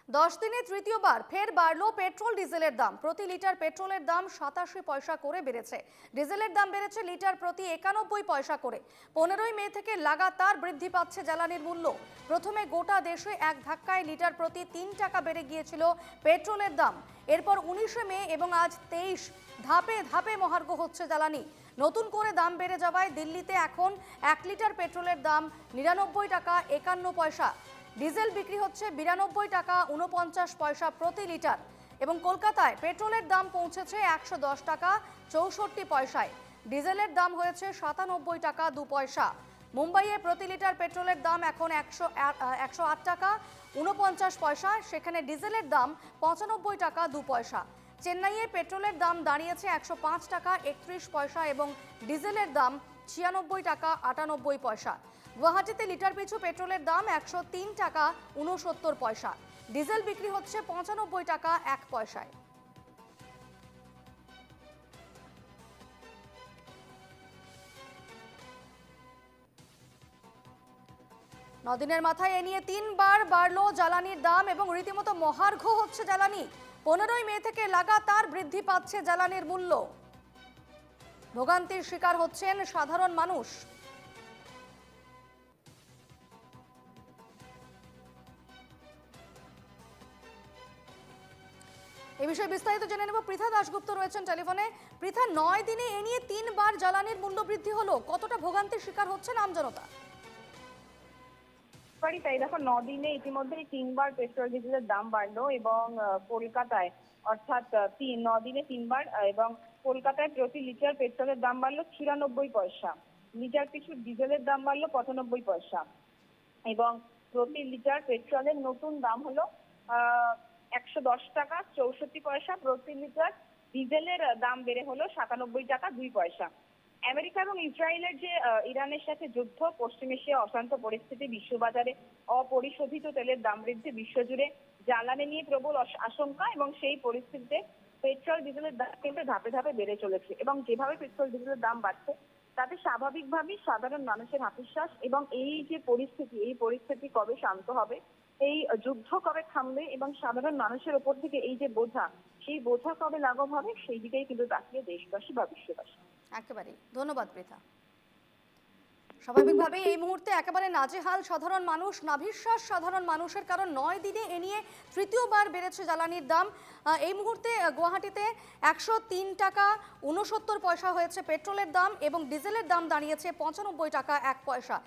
10 দিনে তৃতীয়বার ফের বাড়লো পেট্রোল ডিজেলের দাম। প্রতি লিটার পেট্রোলের দাম 87 পয়সা করে বেড়েছে। ডিজেলের দাম বেড়েছে লিটার প্রতি 91 পয়সা করে। 15ই মে থেকে লাগাতার বৃদ্ধি পাচ্ছে জ্বালানির মূল্য। প্রথমে গোটা দেশে এক ধাক্কায় লিটার প্রতি 3 টাকা বেড়ে গিয়েছিল পেট্রোলের দাম। এরপর 19শে মে এবং আজ 23 ধাপে ধাপে মহার্ঘ হচ্ছে জ্বালানি। নতুন করে দাম বেড়ে যাওয়ায় দিল্লিতে এখন 1 লিটার পেট্রোলের দাম 99 টাকা 51 পয়সা। ডিজেল বিক্রি হচ্ছে 92 টাকা 49 পয়সা প্রতি লিটার এবং কলকাতায় পেট্রোলের দাম পৌঁছেছে 110 টাকা 64 পয়সায়। ডিজেলের দাম হয়েছে 97 টাকা 2 পয়সা। মুম্বাইয়ে প্রতি লিটার পেট্রোলের দাম এখন 108 টাকা 49 পয়সা, সেখানে ডিজেলের দাম 95 টাকা 2 পয়সা। চেন্নাইয়ে পেট্রোলের দাম দাঁড়িয়েছে 105 টাকা 31 পয়সা এবং ডিজেলের দাম 96 টাকা 98 পয়সা। গুয়াহাটিতে লিটার পিছু পেট্রোলের দাম 103 টাকা 69 পয়সা। ডিজেল বিক্রি হচ্ছে 95 টাকা 1 পয়সায়। নদিনের মাথায় এ নিয়ে 3 বার বাড়লো জ্বালানির দাম এবং রীতিমতো মহার্ঘ হচ্ছে জ্বালানি। 15ই মে থেকে লাগাতার বৃদ্ধি পাচ্ছে জ্বালানির মূল্য। ভোগান্তির শিকার হচ্ছেন সাধারণ মানুষ। এই বিষয়ে বিস্তারিত জেনে নেব। পৃথা দাশগুপ্ত রয়েছেন টেলিফোনে। পৃথা, 9 দিনে এ নিয়ে 3 বার জ্বালানির মূল্য বৃদ্ধি হলো, কতটা ভোগান্তির শিকার হচ্ছেন আমজনতা? তাই দেখো, 9 দিনে ইতিমধ্যেই 3 বার পেট্রোল ডিজেলের দাম বাড়লো এবং কলকাতায় অর্থাৎ 9 দিনে 3 বার এবং কলকাতায় প্রতি লিটার পেট্রোলের দাম বাড়লো 96 পয়সা, লিটার পিছু ডিজেলের দাম বাড়লো 95 পয়সা এবং প্রতি লিটার পেট্রোলের নতুন দাম হলো 110 টাকা 64 পয়সা। প্রতি লিটার ডিজেলের দাম বেড়ে হলো 97 টাকা 2 পয়সা। আমেরিকা এবং ইসরায়েলের যে ইরানের সাথে যুদ্ধ, পশ্চিম এশিয়া অশান্ত পরিস্থিতি, বিশ্ববাজারে অপরিশোধিত তেলের দাম বৃদ্ধি, বিশ্বজুড়ে জ্বালানি নিয়ে প্রবল আশঙ্কা এবং সেই পরিস্থিতিতে পেট্রোল ডিজেলের দাম কিন্তু ধাপে ধাপে বেড়ে চলেছে এবং যেভাবে পেট্রোল ডিজেলের দাম বাড়ছে তাতে স্বাভাবিকভাবেই সাধারণ মানুষের হাতেশ্বাস এবং এই যে পরিস্থিতি, এই পরিস্থিতি কবে শান্ত হবে, এই যুদ্ধ কবে থামবে এবং সাধারণ মানুষের ওপর থেকে এই যে বোঝা, সেই বোঝা কবে লাঘব হবে, সেই দিকেই কিন্তু তাকিয়ে দেশবাসী বা বিশ্ববাসী। একেবারেই ধন্যবাদ পৃথা। স্বাভাবিকভাবেই এই মুহূর্তে একেবারে নাজেহাল সাধারণ মানুষ, নাভিশ্বাস সাধারণ মানুষের, কারণ 9 দিনে এ নিয়ে তৃতীয়বার বেড়েছে জ্বালানির দাম। এই মুহূর্তে গুয়াহাটিতে 103 টাকা 69 পয়সা হয়েছে পেট্রোলের দাম এবং ডিজেলের দাম দাঁড়িয়েছে 95 টাকা 1 পয়সা।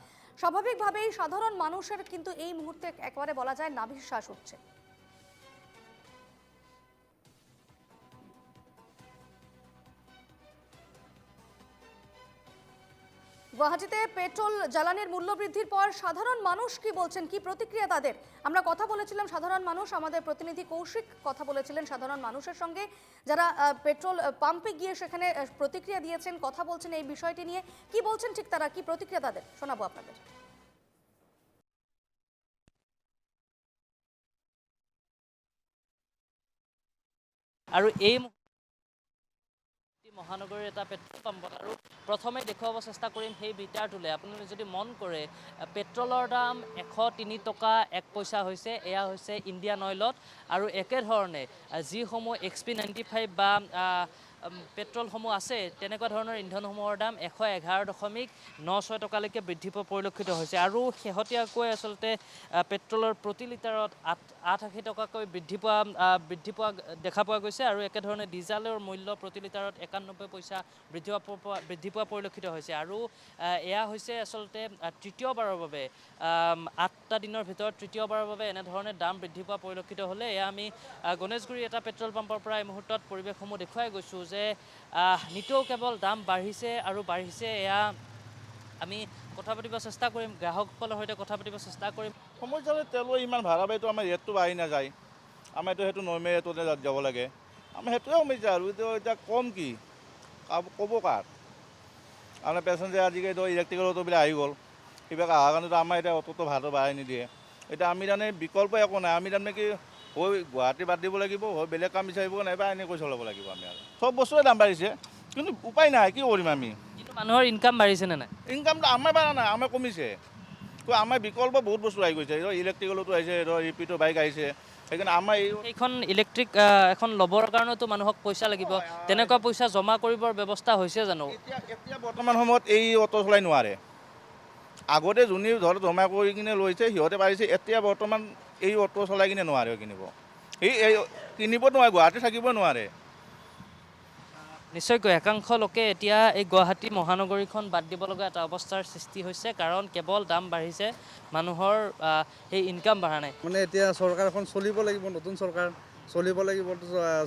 স্বাভাবিকভাবেই সাধারণ মানুষের কিন্তু এই মুহূর্তে একেবারে বলা যায় নাভিশ্বাস হচ্ছে। গুয়াহাটিতে পেট্রোল জ্বালানির মূল্য বৃদ্ধির পর সাধারণ মানুষ কি বলছেন, কি প্রতিক্রিয়া তাদের? আমরা কথা বলেছিলাম সাধারণ মানুষ, আমাদের প্রতিনিধি কৌশিক কথা বলেছিলেন সাধারণ মানুষের সঙ্গে, যারা পেট্রোল পাম্পে গিয়ে সেখানে প্রতিক্রিয়া দিয়েছেন, কথা বলছেন এই বিষয়টি নিয়ে। কি বলছেন ঠিক তারা, কি প্রতিক্রিয়া তাদের শোনাবো আপনাদের। আৰু এই মহানগৰীৰ এটা পেট্ৰল পাম্পত আৰু প্ৰথমে দেখুৱাব চেষ্টা কৰিম সেই মিটাৰটোলৈ। আপোনালোকে যদি মন কৰে, পেট্ৰলৰ দাম 103 টকা 1 পইচা হৈছে, এয়া হৈছে ইণ্ডিয়ান অইলত। আৰু একেধৰণে যিসমূহ XP95 বা পেট্ৰলসমূহ আছে, তেনেকুৱা ধৰণৰ ইন্ধনসমূহৰ দাম 111.96 টকালৈকে বৃদ্ধি পোৱা পৰিলক্ষিত হৈছে। আৰু শেহতীয়াকৈ আচলতে পেট্ৰলৰ প্ৰতি লিটাৰত 88 টকাকৈ বৃদ্ধি পোৱা দেখা পোৱা গৈছে। আৰু একেধৰণে ডিজেলৰ মূল্য প্ৰতি লিটাৰত 91 পইচা বৃদ্ধি পোৱা পৰিলক্ষিত হৈছে। আৰু এয়া হৈছে আচলতে তৃতীয়বাৰৰ বাবে 8টা দিনৰ ভিতৰত তৃতীয়বাৰৰ বাবে এনেধৰণে দাম বৃদ্ধি পোৱা পৰিলক্ষিত হ'লে। এয়া আমি গণেশগুৰিৰ এটা পেট্ৰল পাম্পৰ পৰা এই মুহূৰ্তত পৰিৱেশসমূহ দেখুৱাই গৈছোঁ যে নিতৌ কেৱল দাম বাঢ়িছে আৰু বাঢ়িছে। এয়া আমি কথা পাতিব চেষ্টা কৰিম, গ্ৰাহকসকলৰ সৈতে কথা পাতিব চেষ্টা কৰিম। সমস্যা তেলৰ ইমান ভাড়া বাইতো আমাৰ ৰেটটো বাঢ়ি নাযায়, আমাৰতো সেইটো নৰ্মেল ৰেটতে যাব লাগে। আমাৰ সেইটোৱে সমস্যা আৰু এতিয়া কম কি ক'ব কাক? আপোনাৰ পেচেঞ্জাৰ আজিকালি ইলেক্ট্ৰিকেল অটোবিলাক আহি গ'ল, সেইবিলাক অহাৰ কাৰণেতো আমাৰ এতিয়া অটোটো ভাড়াটো বাঢ়াই নিদিয়ে। এতিয়া আমি তাৰমানে বিকল্প একো নাই, আমি তাৰমানে কি হৈ গুৱাহাটী বাদ দিব লাগিব, হৈ বেলেগ কাম বিচাৰিব নাইবা এনেকৈ চলাব লাগিব আমি। আৰু চব বস্তুৰে দাম বাঢ়িছে, কিন্তু উপায় নাই, কি কৰিম আমি। কিন্তু মানুহৰ ইনকাম বাঢ়িছেনে নাই? ইনকামটো আমাৰ বাঢ়া নাই, আমাৰ কমিছে। তো আমাৰ বিকল্প বহুত বস্তু আহি গৈছে, ইলেক্ট্ৰিকেলতো আহিছে, ৰিপিটো বাইক আহিছে, সেইকাৰণে আমাৰ এই এইখন ইলেক্ট্ৰিক এখন ল'বৰ কাৰণেতো মানুহক পইচা লাগিব, তেনেকুৱা পইচা জমা কৰিবৰ ব্যৱস্থা হৈছে জানো? এতিয়া বৰ্তমান সময়ত এই অটো চলাই নোৱাৰে। আগতে যোনে ধৰ জমা কৰি কিনে লৈছে সিহঁতে পাৰিছে, এতিয়া বৰ্তমান এই অটো চলাই কিনে নোৱাৰে কিনিব। এই কিনিব নোৱাৰে, গুৱাহাটী থাকিব নোৱাৰে। নিশ্চয়কৈ একাংশ লোকে এতিয়া এই গুৱাহাটী মহানগৰীখন বাদ দিব লগা এটা অৱস্থাৰ সৃষ্টি হৈছে, কাৰণ কেৱল দাম বাঢ়িছে, মানুহৰ সেই ইনকাম বাঢ়া নাই। মানে এতিয়া চৰকাৰখন চলিব লাগিব, নতুন চৰকাৰ চলিব লাগিব,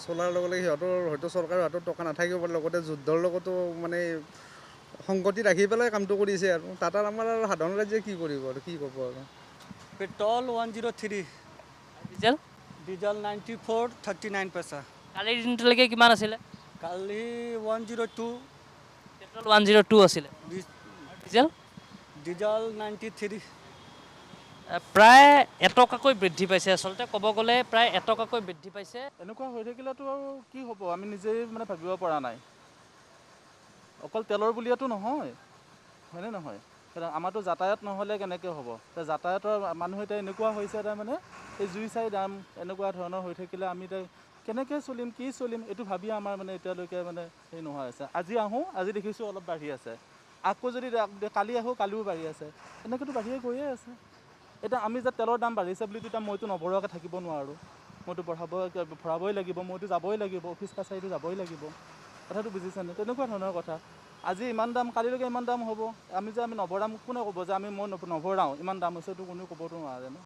চলাৰ লগে লগে সিহঁতৰ হয়তো চৰকাৰৰ হাতত টকা নাথাকিব পাৰে, লগতে যুদ্ধৰ লগতো মানে সংগতি ৰাখি পেলাই কামটো কৰিছে আৰু তাত আৰু আমাৰ আৰু সাধাৰণ ৰাইজে কি কৰিব আৰু কি ক'ব আৰু। पेट्रोल 103, ডিজেল डीजल 94, 39 पैसा। কালিৰ দিনটোলৈকে কিমান আছিলে? काली 102, পেট্ৰল 102 আছিলে, ডিজেল डीजल 93। প্ৰায় এটকাকৈ বৃদ্ধি পাইছে। আচলতে ক'ব গ'লে প্ৰায় এটকাকৈ বৃদ্ধি পাইছে। এনেকুৱা হৈ থাকিলেতো আৰু কি হ'ব, আমি নিজেই মানে ভাবিব পৰা নাই। অকল তেলৰ বুলিয়েতো নহয়, হয়নে নহয়? আমাৰতো যাতায়াত নহ'লে কেনেকৈ হ'ব? যাতায়াতৰ মানুহ এতিয়া এনেকুৱা হৈছে, তাৰমানে এই জুই চাই দাম এনেকুৱা ধৰণৰ হৈ থাকিলে আমি এতিয়া কেনেকৈ চলিম, কি চলিম, এইটো ভাবিয়ে আমাৰ মানে এতিয়ালৈকে মানে হেৰি নোহোৱা হৈছে। আজি আহোঁ, আজি দেখিছোঁ অলপ বাঢ়ি আছে, আকৌ যদি কালি আহোঁ, কালিও বাঢ়ি আছে, এনেকৈতো বাঢ়িয়ে গৈয়ে আছে। এতিয়া আমি যে তেলৰ দাম বাঢ়িছে বুলি এতিয়া মইতো নভৰোৱাকৈ থাকিব নোৱাৰোঁ, মইতো ভৰাবই লাগিব, মইতো যাবই লাগিব, অফিচ কাছাৰীটো যাবই লাগিব। কথাটো বুজিছেনে? তেনেকুৱা ধৰণৰ কথা। আজি ইমান দাম, কালিলৈকে ইমান দাম হ'ব, আমি নভৰাম, কোনে ক'ব যে মই নভৰাওঁ, ইমান দাম হৈছে, এইটো কোনেও ক'বতো নোৱাৰে ন।